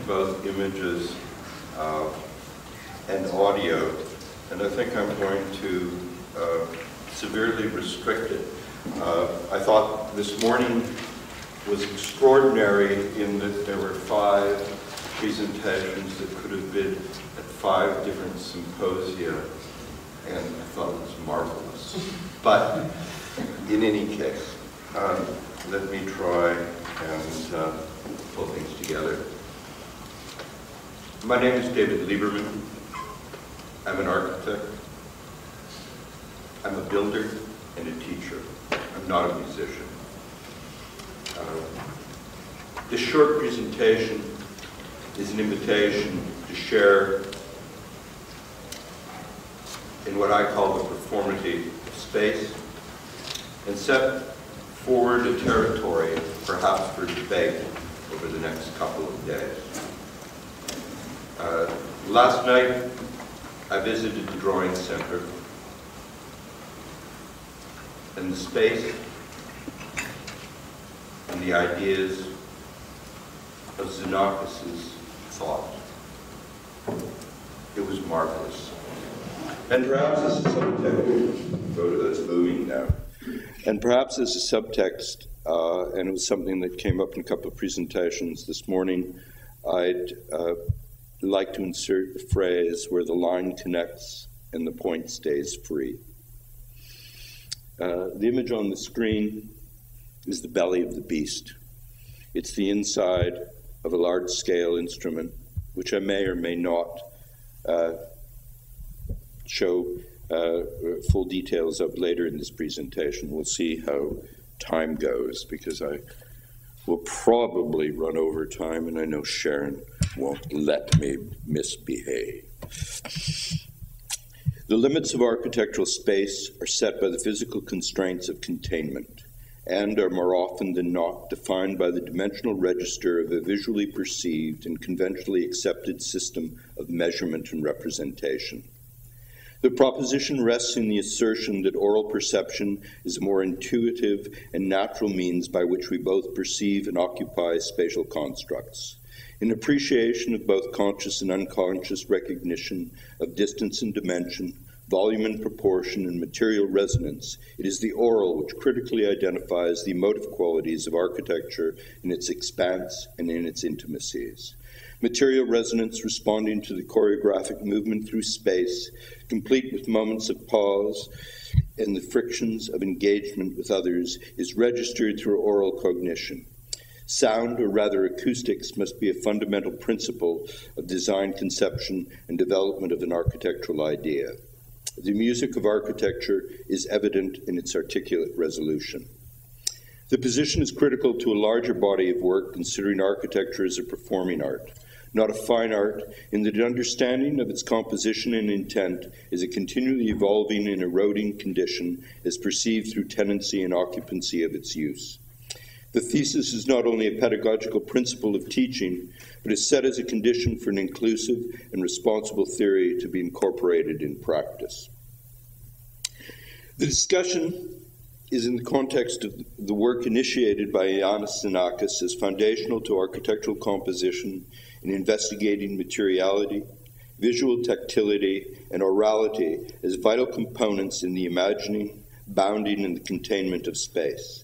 both images and audio, and I think I'm going to severely restrict it. I thought this morning was extraordinary in that there were 5 presentations that could have been at 5 different symposia, and I thought it was marvelous. But in any case, let me try and pull things together. My name is David Lieberman. I'm an architect. I'm a builder and a teacher. I'm not a musician. This short presentation is an invitation to share in what I call the performity of space and set forward a territory, perhaps for debate over the next couple of days. Last night, I visited the Drawing Center, and the space and the ideas of Xenakis' thought. It was marvelous. And perhaps as a subtext, photo that's moving now, and perhaps as a subtext, and it was something that came up in a couple of presentations this morning, I'd like to insert a phrase where the line connects and the point stays free. The image on the screen is the belly of the beast. It's the inside of a large-scale instrument, which I may or may not show full details of later in this presentation. We'll see how time goes, because I will probably run over time, and I know Sharon won't let me misbehave. The limits of architectural space are set by the physical constraints of containment, and are more often than not defined by the dimensional register of a visually perceived and conventionally accepted system of measurement and representation. The proposition rests in the assertion that oral perception is a more intuitive and natural means by which we both perceive and occupy spatial constructs. In appreciation of both conscious and unconscious recognition of distance and dimension, volume and proportion, and material resonance, it is the oral which critically identifies the emotive qualities of architecture in its expanse and in its intimacies. Material resonance responding to the choreographic movement through space, complete with moments of pause and the frictions of engagement with others, is registered through oral cognition. Sound, or rather acoustics, must be a fundamental principle of design conception and development of an architectural idea. The music of architecture is evident in its articulate resolution. The position is critical to a larger body of work, considering architecture as a performing art, not a fine art, in that understanding of its composition and intent is a continually evolving and eroding condition as perceived through tenancy and occupancy of its use. The thesis is not only a pedagogical principle of teaching, but is set as a condition for an inclusive and responsible theory to be incorporated in practice. The discussion is in the context of the work initiated by Xenakis as foundational to architectural composition in investigating materiality, visual tactility, and orality as vital components in the imagining, bounding, and the containment of space.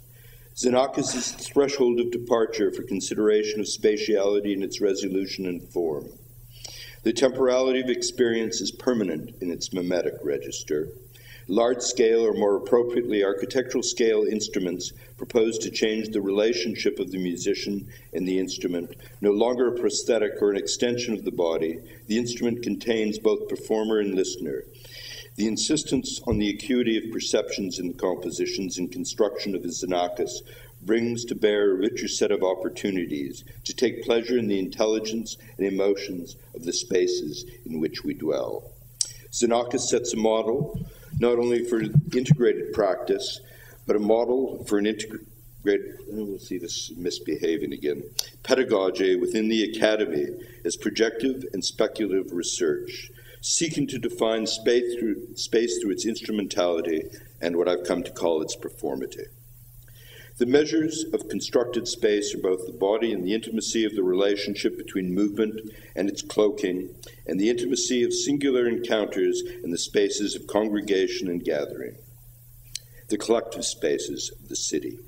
Xenakis' threshold of departure for consideration of spatiality in its resolution and form. The temporality of experience is permanent in its mimetic register. Large-scale, or more appropriately architectural scale instruments propose to change the relationship of the musician and the instrument. No longer a prosthetic or an extension of the body, the instrument contains both performer and listener. The insistence on the acuity of perceptions in the compositions and construction of Xenakis brings to bear a richer set of opportunities to take pleasure in the intelligence and emotions of the spaces in which we dwell. Xenakis sets a model not only for integrated practice, but a model for an integrated, we'll see this misbehaving again, pedagogy within the academy as projective and speculative research, seeking to define space through its instrumentality and what I've come to call its performity. The measures of constructed space are both the body and the intimacy of the relationship between movement and its cloaking, and the intimacy of singular encounters in the spaces of congregation and gathering, the collective spaces of the city.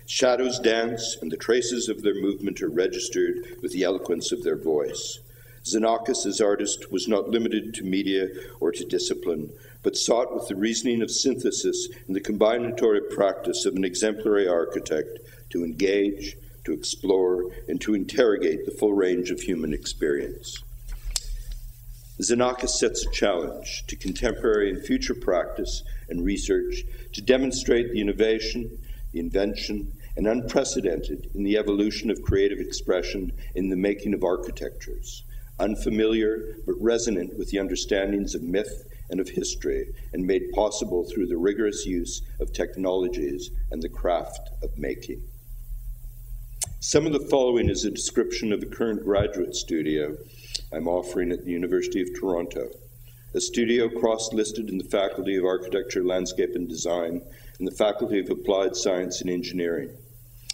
Shadows dance, and the traces of their movement are registered with the eloquence of their voice. Xenakis, as artist, was not limited to media or to discipline, but sought with the reasoning of synthesis and the combinatory practice of an exemplary architect to engage, to explore, and to interrogate the full range of human experience. Xenakis sets a challenge to contemporary and future practice and research to demonstrate the innovation, the invention, and unprecedented in the evolution of creative expression in the making of architectures, unfamiliar but resonant with the understandings of myth and of history, and made possible through the rigorous use of technologies and the craft of making. Some of the following is a description of a current graduate studio I'm offering at the University of Toronto, a studio cross-listed in the Faculty of Architecture, Landscape and Design and the Faculty of Applied Science and Engineering.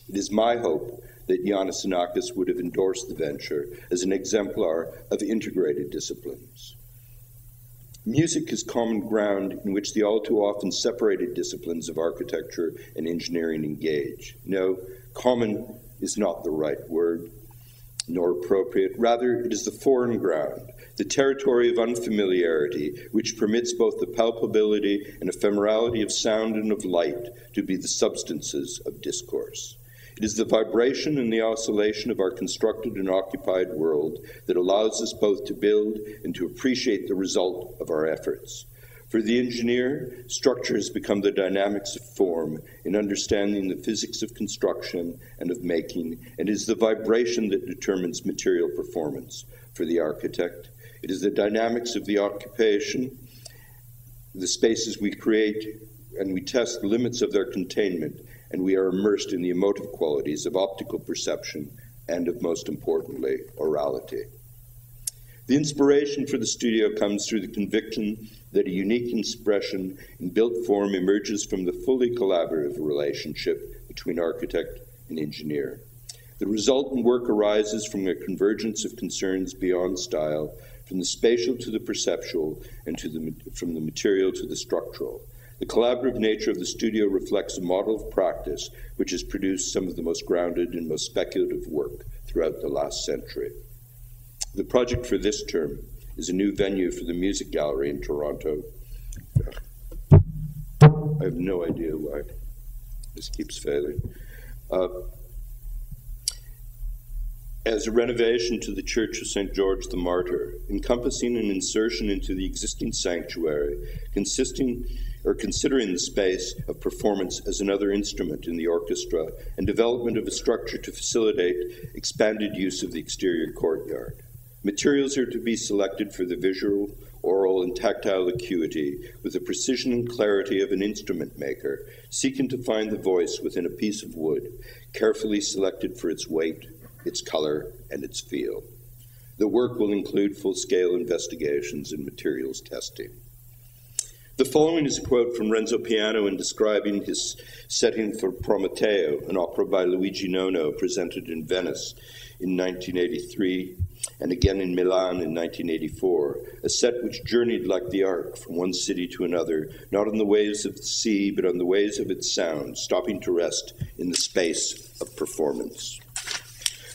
It is my hope that Xenakis would have endorsed the venture as an exemplar of integrated disciplines. Music is common ground in which the all too often separated disciplines of architecture and engineering engage. No, common is not the right word, nor appropriate. Rather, it is the foreign ground, the territory of unfamiliarity, which permits both the palpability and ephemerality of sound and of light to be the substances of discourse. It is the vibration and the oscillation of our constructed and occupied world that allows us both to build and to appreciate the result of our efforts. For the engineer, structure has become the dynamics of form in understanding the physics of construction and of making, and is the vibration that determines material performance. For the architect, it is the dynamics of the occupation, the spaces we create, and we test the limits of their containment, and we are immersed in the emotive qualities of optical perception and of, most importantly, orality. The inspiration for the studio comes through the conviction that a unique expression in built form emerges from the fully collaborative relationship between architect and engineer. The resultant work arises from a convergence of concerns beyond style, from the spatial to the perceptual, and from the material to the structural. The collaborative nature of the studio reflects a model of practice which has produced some of the most grounded and most speculative work throughout the last century. The project for this term is a new venue for the Music Gallery in Toronto. I have no idea why this keeps failing. As a renovation to the Church of St. George the Martyr, encompassing an insertion into the existing sanctuary, considering the space of performance as another instrument in the orchestra, and development of a structure to facilitate expanded use of the exterior courtyard. Materials are to be selected for the visual, oral, and tactile acuity with the precision and clarity of an instrument maker, seeking to find the voice within a piece of wood, carefully selected for its weight, its color, and its feel. The work will include full-scale investigations and materials testing. The following is a quote from Renzo Piano in describing his setting for Prometeo, an opera by Luigi Nono presented in Venice in 1983 and again in Milan in 1984, a set which journeyed like the ark from one city to another, not on the waves of the sea, but on the waves of its sound, stopping to rest in the space of performance.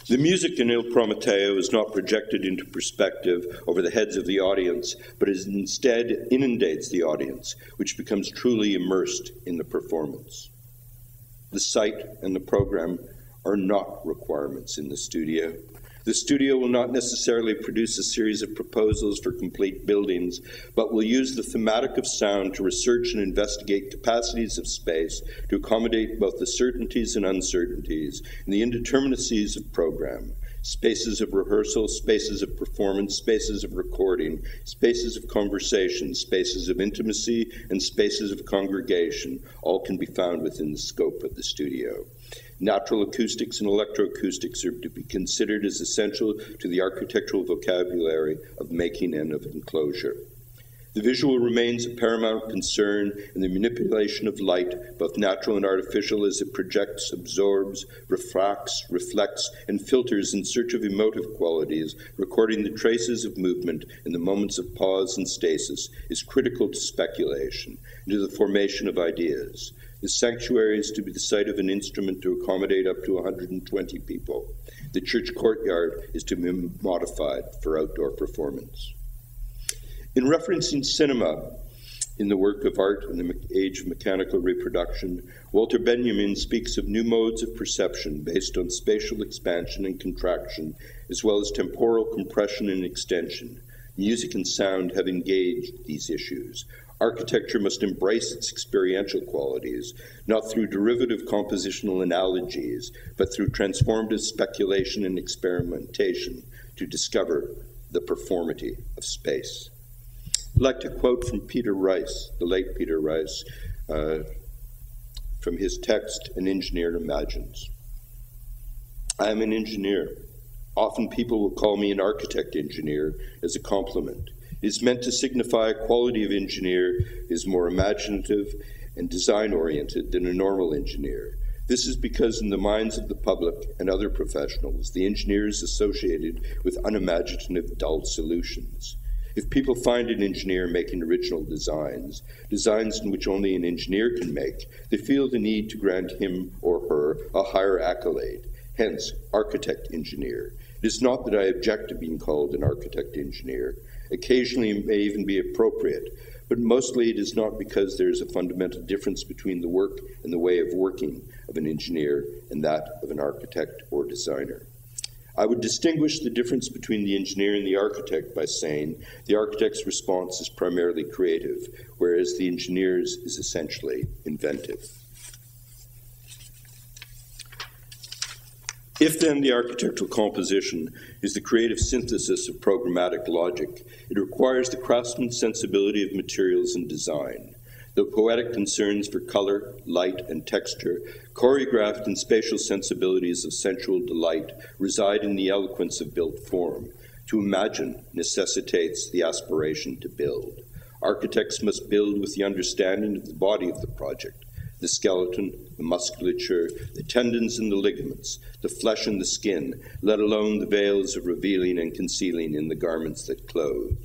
The music in Il Prometeo is not projected into perspective over the heads of the audience, but instead inundates the audience, which becomes truly immersed in the performance. The site and the program are not requirements in the studio. The studio will not necessarily produce a series of proposals for complete buildings, but will use the thematic of sound to research and investigate capacities of space to accommodate both the certainties and uncertainties and the indeterminacies of program, spaces of rehearsal, spaces of performance, spaces of recording, spaces of conversation, spaces of intimacy, and spaces of congregation, all can be found within the scope of the studio. Natural acoustics and electroacoustics are to be considered as essential to the architectural vocabulary of making and of enclosure. The visual remains of paramount concern in the manipulation of light, both natural and artificial, as it projects, absorbs, refracts, reflects, and filters in search of emotive qualities, recording the traces of movement in the moments of pause and stasis, is critical to speculation and to the formation of ideas. The sanctuary is to be the site of an instrument to accommodate up to 120 people. The church courtyard is to be modified for outdoor performance. In referencing cinema in the work of art in the age of mechanical reproduction, Walter Benjamin speaks of new modes of perception based on spatial expansion and contraction, as well as temporal compression and extension. Music and sound have engaged these issues. Architecture must embrace its experiential qualities, not through derivative compositional analogies, but through transformative speculation and experimentation to discover the performity of space. I'd like to quote from Peter Rice, the late Peter Rice, from his text, An Engineer Imagines. I am an engineer. Often people will call me an architect engineer as a compliment. It is meant to signify a quality of engineer is more imaginative and design-oriented than a normal engineer. This is because in the minds of the public and other professionals, the engineer is associated with unimaginative, dull solutions. If people find an engineer making original designs, designs in which only an engineer can make, they feel the need to grant him or her a higher accolade, hence architect engineer. It is not that I object to being called an architect engineer. Occasionally it may even be appropriate, but mostly it is not because there is a fundamental difference between the work and the way of working of an engineer and that of an architect or designer. I would distinguish the difference between the engineer and the architect by saying the architect's response is primarily creative, whereas the engineer's is essentially inventive. If then the architectural composition is the creative synthesis of programmatic logic, it requires the craftsman's sensibility of materials and design. The poetic concerns for color, light, and texture, choreographed in spatial sensibilities of sensual delight, reside in the eloquence of built form. To imagine necessitates the aspiration to build. Architects must build with the understanding of the body of the project, the skeleton, the musculature, the tendons and the ligaments, the flesh and the skin, let alone the veils of revealing and concealing in the garments that clothe.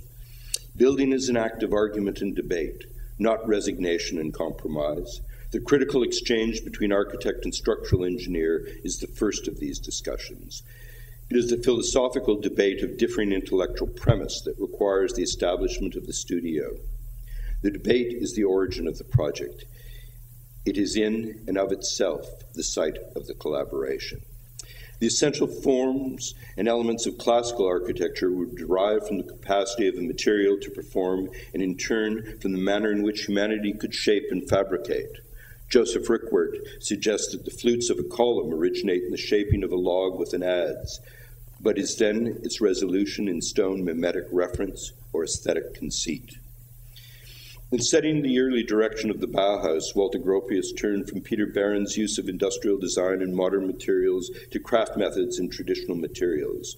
Building is an act of argument and debate, not resignation and compromise. The critical exchange between architect and structural engineer is the first of these discussions. It is the philosophical debate of differing intellectual premise that requires the establishment of the studio. The debate is the origin of the project. It is in and of itself the site of the collaboration. The essential forms and elements of classical architecture were derived from the capacity of a material to perform, and in turn from the manner in which humanity could shape and fabricate. Joseph Rickwert suggests that the flutes of a column originate in the shaping of a log with an adze, but is then its resolution in stone mimetic reference or aesthetic conceit. In setting the early direction of the Bauhaus, Walter Gropius turned from Peter Barron's use of industrial design and modern materials to craft methods and traditional materials.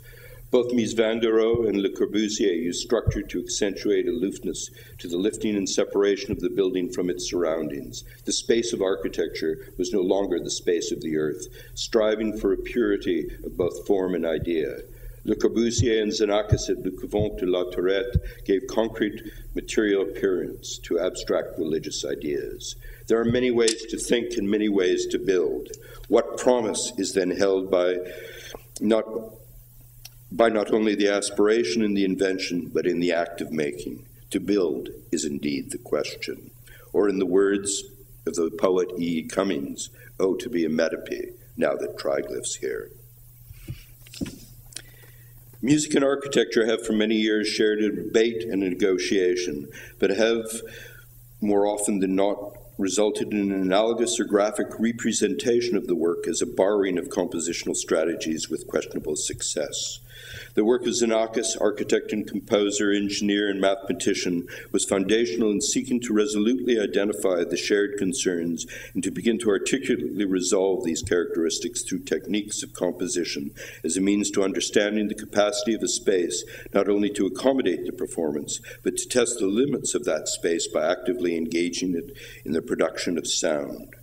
Both Mies van der Rohe and Le Corbusier used structure to accentuate aloofness to the lifting and separation of the building from its surroundings. The space of architecture was no longer the space of the earth, striving for a purity of both form and idea. Le Corbusier and Xenakis at Le Couvent de la Tourette gave concrete material appearance to abstract religious ideas. There are many ways to think and many ways to build. What promise is then held by not only the aspiration and the invention, but in the act of making? To build is indeed the question. Or in the words of the poet E. Cummings, oh, to be a metope, now that triglyphs here. Music and architecture have for many years shared a debate and a negotiation, but have, more often than not, resulted in an analogous or graphic representation of the work as a borrowing of compositional strategies with questionable success. The work of Xenakis, architect and composer, engineer, and mathematician, was foundational in seeking to resolutely identify the shared concerns and to begin to articulately resolve these characteristics through techniques of composition as a means to understanding the capacity of a space not only to accommodate the performance, but to test the limits of that space by actively engaging it in the production of sound.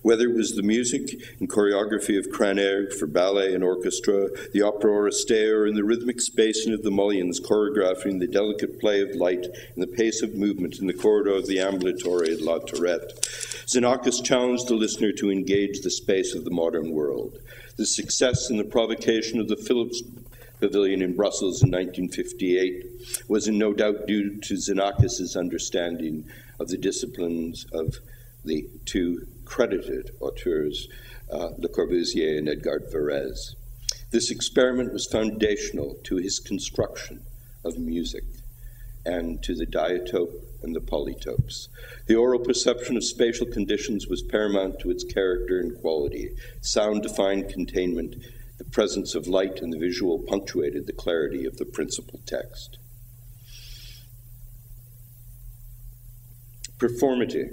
Whether it was the music and choreography of Craner for ballet and orchestra, the opera Oresteia, or in the rhythmic spacing of the mullions choreographing the delicate play of light and the pace of movement in the corridor of the ambulatory at La Tourette, Xenakis challenged the listener to engage the space of the modern world. The success and the provocation of the Philips Pavilion in Brussels in 1958 was in no doubt due to Xenakis' understanding of the disciplines of the two credited auteurs, Le Corbusier and Edgar Varèse. This experiment was foundational to his construction of music and to the diatope and the polytopes. The oral perception of spatial conditions was paramount to its character and quality. Sound defined containment. The presence of light and the visual punctuated the clarity of the principal text. Performity.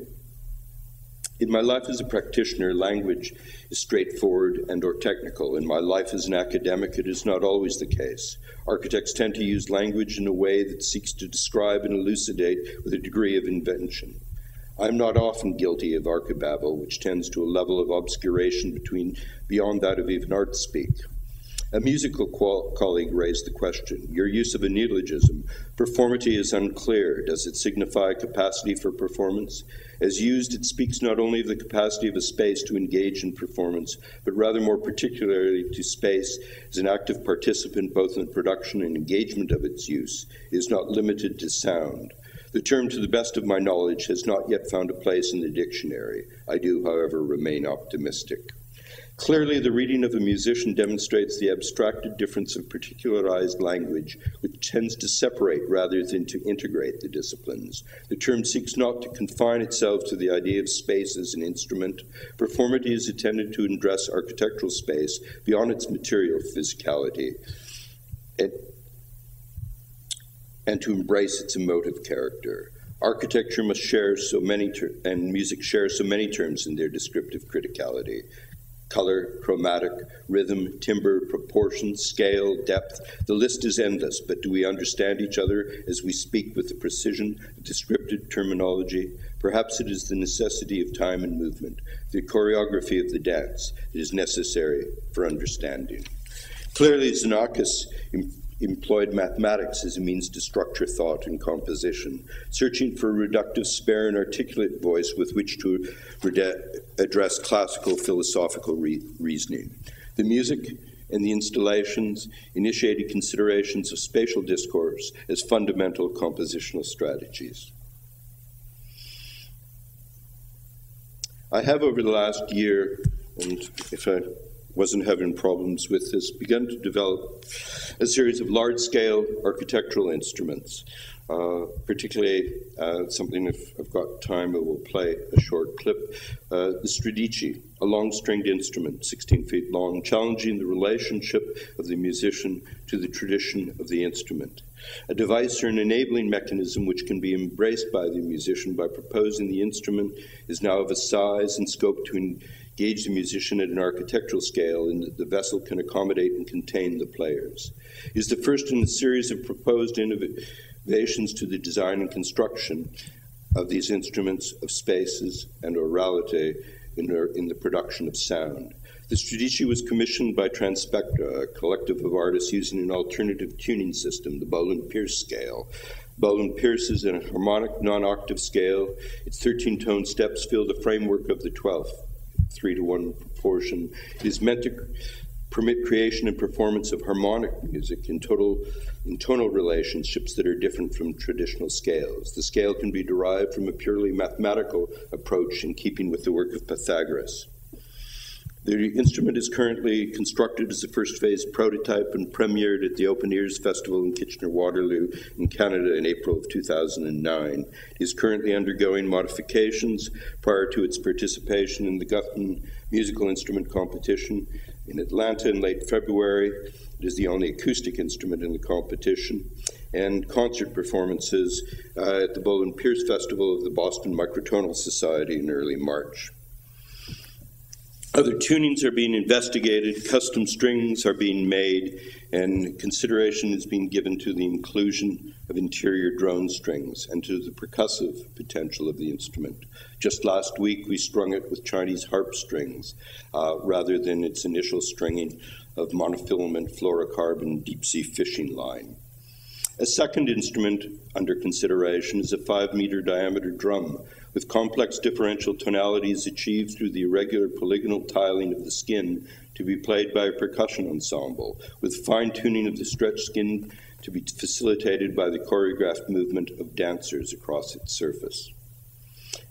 In my life as a practitioner, language is straightforward and or technical. In my life as an academic, it is not always the case. Architects tend to use language in a way that seeks to describe and elucidate with a degree of invention. I am not often guilty of archibabble, which tends to a level of obscuration beyond that of even art speak. A musical colleague raised the question, your use of a neologism, performity is unclear. Does it signify capacity for performance? As used, it speaks not only of the capacity of a space to engage in performance, but rather more particularly to space as an active participant both in the production and engagement of its use. It is not limited to sound. The term, to the best of my knowledge, has not yet found a place in the dictionary. I do, however, remain optimistic. Clearly, the reading of a musician demonstrates the abstracted difference of particularized language, which tends to separate rather than to integrate the disciplines. The term seeks not to confine itself to the idea of space as an instrument. Performity is intended to address architectural space beyond its material physicality and to embrace its emotive character. Architecture must share so many, and music share so many terms in their descriptive criticality. Color, chromatic, rhythm, timbre, proportion, scale, depth. The list is endless, but do we understand each other as we speak with the precision of descriptive terminology? Perhaps it is the necessity of time and movement, the choreography of the dance that is necessary for understanding. Clearly, Xenakis employed mathematics as a means to structure thought and composition, searching for a reductive, spare, and articulate voice with which to address classical philosophical reasoning. The music and the installations initiated considerations of spatial discourse as fundamental compositional strategies. I have, over the last year, and if I wasn't having problems with this, begun to develop a series of large-scale architectural instruments, particularly something, if I've got time, I will play a short clip, the Stradici, a long-stringed instrument, 16 feet long, challenging the relationship of the musician to the tradition of the instrument. A device or an enabling mechanism which can be embraced by the musician by proposing the instrument is now of a size and scope to engage the musician at an architectural scale in that the vessel can accommodate and contain the players. It is the first in a series of proposed innovations to the design and construction of these instruments of spaces and orality in the production of sound. The Stradici was commissioned by Transpectra, a collective of artists using an alternative tuning system, the Boland-Pierce scale. Boland-Pierce is in a harmonic non-octave scale. Its 13-tone steps fill the framework of the 12th, 3-to-1 proportion. It is meant to permit creation and performance of harmonic music in tonal relationships that are different from traditional scales. The scale can be derived from a purely mathematical approach in keeping with the work of Pythagoras. The instrument is currently constructed as a first phase prototype and premiered at the Open Ears Festival in Kitchener-Waterloo in Canada in April of 2009. It is currently undergoing modifications prior to its participation in the Guthrie Musical Instrument Competition in Atlanta in late February. It is the only acoustic instrument in the competition, and concert performances at the Bowen Pierce Festival of the Boston Microtonal Society in early March. Other tunings are being investigated, custom strings are being made, and consideration is being given to the inclusion of interior drone strings and to the percussive potential of the instrument. Just last week, we strung it with Chinese harp strings rather than its initial stringing of monofilament fluorocarbon deep-sea fishing line. A second instrument under consideration is a 5-meter diameter drum with complex differential tonalities achieved through the irregular polygonal tiling of the skin to be played by a percussion ensemble, with fine-tuning of the stretched skin to be facilitated by the choreographed movement of dancers across its surface.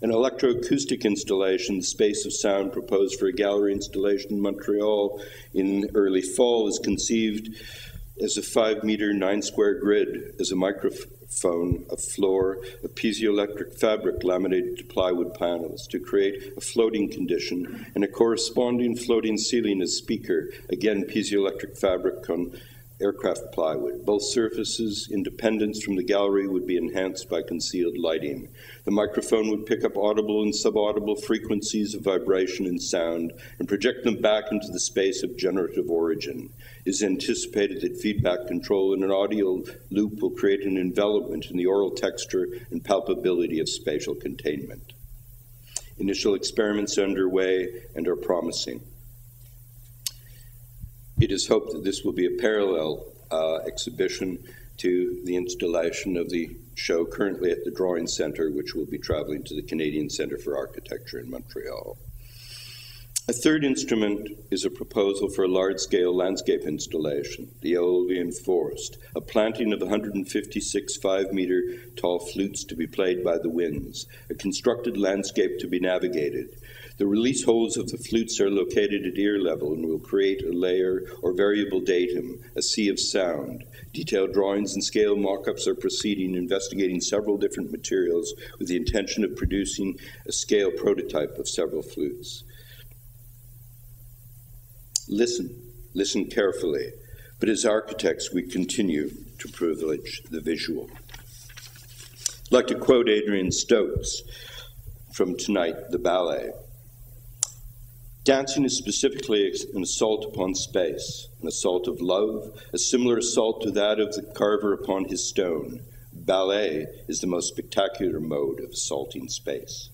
An electroacoustic installation, The Space of Sound, proposed for a gallery installation in Montreal in early fall, is conceived as a 5-meter, 9-square grid, as a microphone, a floor, a piezoelectric fabric laminated to plywood panels to create a floating condition, and a corresponding floating ceiling as speaker, again piezoelectric fabric on aircraft plywood. Both surfaces' independence from the gallery would be enhanced by concealed lighting. The microphone would pick up audible and subaudible frequencies of vibration and sound and project them back into the space of generative origin. It is anticipated that feedback control in an audio loop will create an envelopment in the oral texture and palpability of spatial containment. Initial experiments are underway and are promising. It is hoped that this will be a parallel exhibition to the installation of the show currently at the Drawing Center, which will be traveling to the Canadian Centre for Architecture in Montreal. A third instrument is a proposal for a large-scale landscape installation, the Aeolian Forest, a planting of 156 5-meter tall flutes to be played by the winds, a constructed landscape to be navigated. The release holes of the flutes are located at ear level and will create a layer or variable datum, a sea of sound. Detailed drawings and scale mock-ups are proceeding, investigating several different materials with the intention of producing a scale prototype of several flutes. Listen carefully, but as architects we continue to privilege the visual. I'd like to quote Adrian Stokes from Tonight, the Ballet. Dancing is specifically an assault upon space, an assault of love, a similar assault to that of the carver upon his stone. Ballet is the most spectacular mode of assaulting space.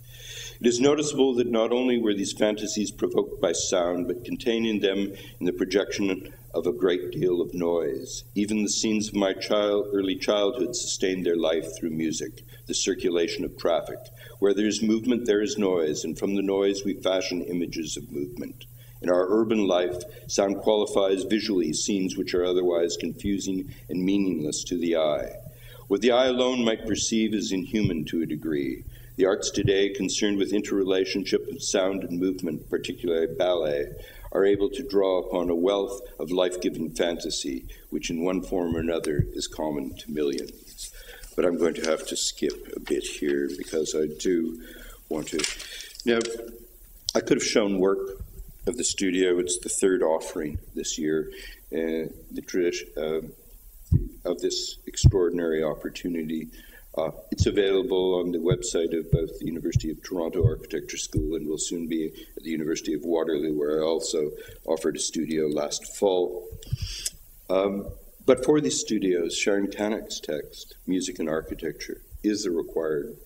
It is noticeable that not only were these fantasies provoked by sound, but containing them in the projection of a great deal of noise. Even the scenes of my early childhood sustained their life through music, the circulation of traffic. Where there is movement, there is noise, and from the noise we fashion images of movement. In our urban life, sound qualifies visually scenes which are otherwise confusing and meaningless to the eye. What the eye alone might perceive is inhuman to a degree. The arts today, concerned with interrelationship of sound and movement, particularly ballet, are able to draw upon a wealth of life-giving fantasy, which in one form or another is common to millions. But I'm going to have to skip a bit here because I do want to. Now, I could have shown work of the studio. It's the third offering this year, the tradition of this extraordinary opportunity. It's available on the website of both the University of Toronto Architecture School and will soon be at the University of Waterloo, where I also offered a studio last fall. But for these studios, Sharon Cannock's text, Music and Architecture, is the required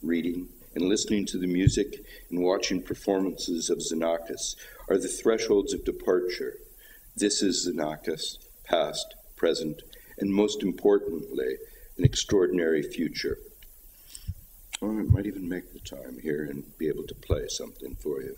reading, and listening to the music and watching performances of Xenakis are the thresholds of departure. This is Xenakis, past, present, and most importantly, an extraordinary future. Oh, I might even make the time here and be able to play something for you.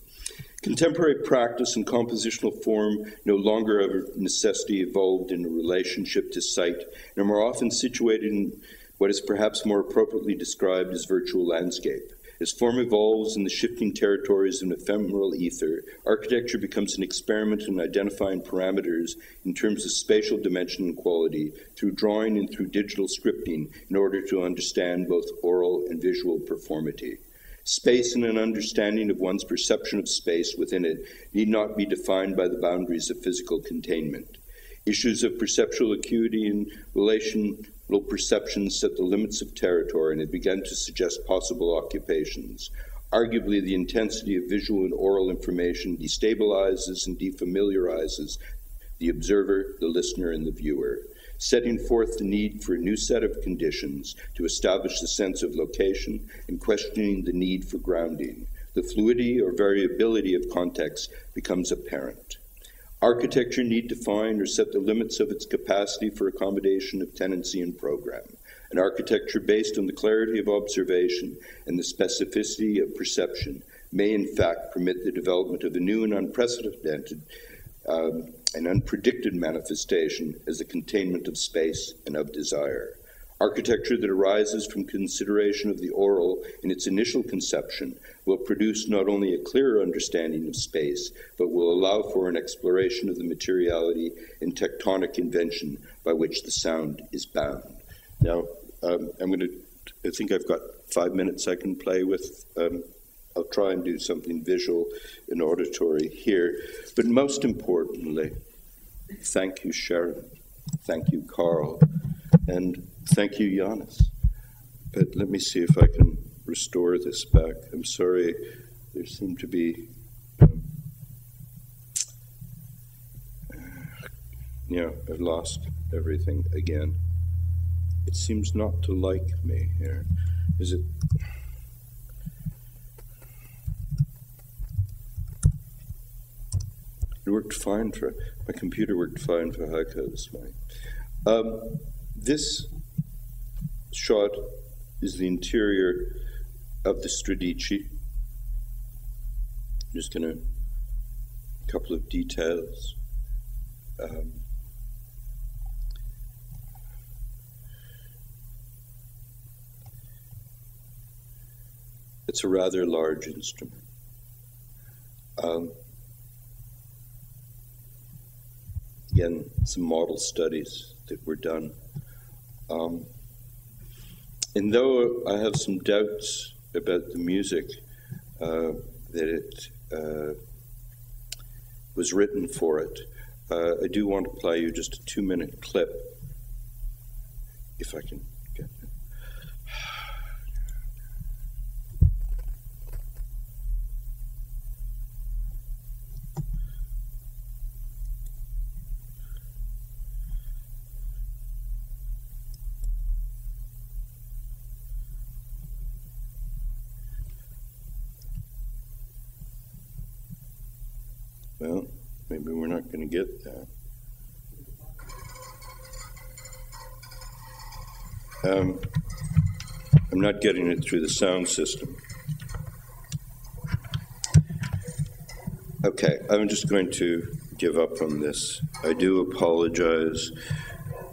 Contemporary practice and compositional form no longer of necessity evolved in a relationship to sight and are more often situated in what is perhaps more appropriately described as virtual landscape. As form evolves in the shifting territories of an ephemeral ether, architecture becomes an experiment in identifying parameters in terms of spatial dimension and quality through drawing and through digital scripting in order to understand both oral and visual performity. Space and an understanding of one's perception of space within it need not be defined by the boundaries of physical containment. Issues of perceptual acuity and relational perceptions set the limits of territory and have begun to suggest possible occupations. Arguably, the intensity of visual and oral information destabilizes and defamiliarizes the observer, the listener, and the viewer, setting forth the need for a new set of conditions to establish the sense of location and questioning the need for grounding. The fluidity or variability of context becomes apparent. Architecture need define or set the limits of its capacity for accommodation of tenancy and program. An architecture based on the clarity of observation and the specificity of perception may in fact permit the development of a new and unprecedented and unpredicted manifestation as a containment of space and of desire. Architecture that arises from consideration of the oral in its initial conception will produce not only a clearer understanding of space, but will allow for an exploration of the materiality and tectonic invention by which the sound is bound. Now, I think I've got 5 minutes I can play with. I'll try and do something visual and auditory here. But most importantly, thank you, Sharon. Thank you, Carl. And thank you, Giannis. But let me see if I can restore this back. I'm sorry, there seemed to be, I've lost everything again. It seems not to like me here. Is it? It worked fine for, my computer worked fine for Heiko this morning. This shot is the interior of the Stradici. I'm just going to, a couple of details. It's a rather large instrument. Again, some model studies that were done. And though I have some doubts about the music that it was written for it, I do want to play you just a 2-minute clip, if I can get it. Well, maybe we're not going to get that. I'm not getting it through the sound system. Okay, I'm just going to give up on this. I do apologize.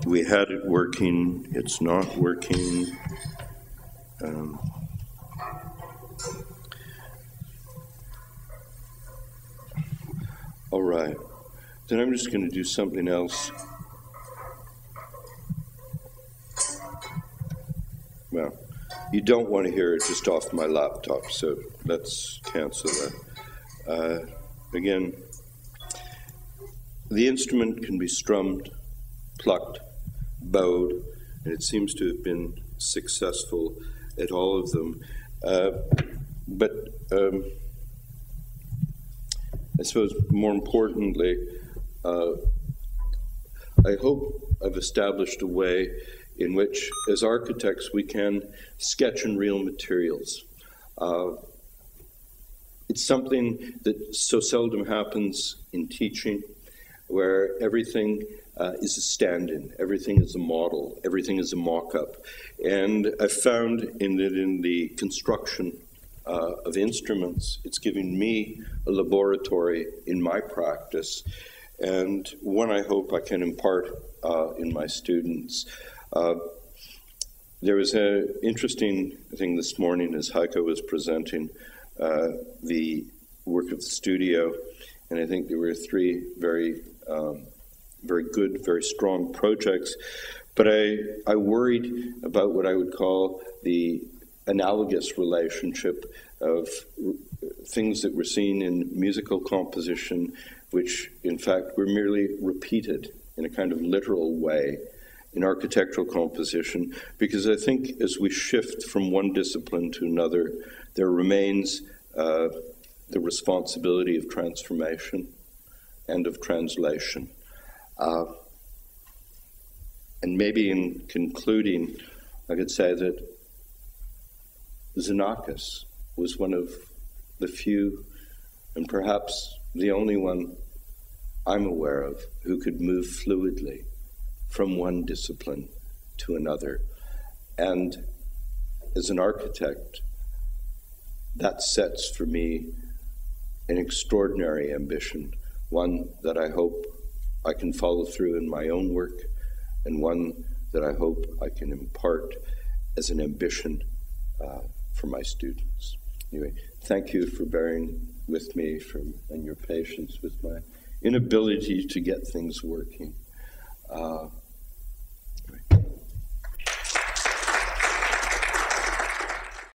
We had it working. It's not working. All right, then I'm just going to do something else. Well, you don't want to hear it just off my laptop, so let's cancel that. Again, the instrument can be strummed, plucked, bowed, and it seems to have been successful at all of them. But I suppose more importantly, I hope I've established a way in which, as architects, we can sketch in real materials. It's something that so seldom happens in teaching, where everything is a stand-in, everything is a model, everything is a mock-up. And I found in the construction of instruments, it's giving me a laboratory in my practice, and one I hope I can impart in my students. There was an interesting thing this morning as Heiko was presenting the work of the studio, and I think there were 3 very good, very strong projects, but I worried about what I would call the analogous relationship of things that were seen in musical composition, which in fact were merely repeated in a kind of literal way in architectural composition, because I think as we shift from one discipline to another, there remains the responsibility of transformation and of translation. And maybe in concluding, I could say that Xenakis was one of the few, and perhaps the only one I'm aware of, who could move fluidly from one discipline to another. And as an architect, that sets for me an extraordinary ambition, one that I hope I can follow through in my own work, and one that I hope I can impart as an ambition for my students. Anyway, thank you for bearing with me and your patience with my inability to get things working.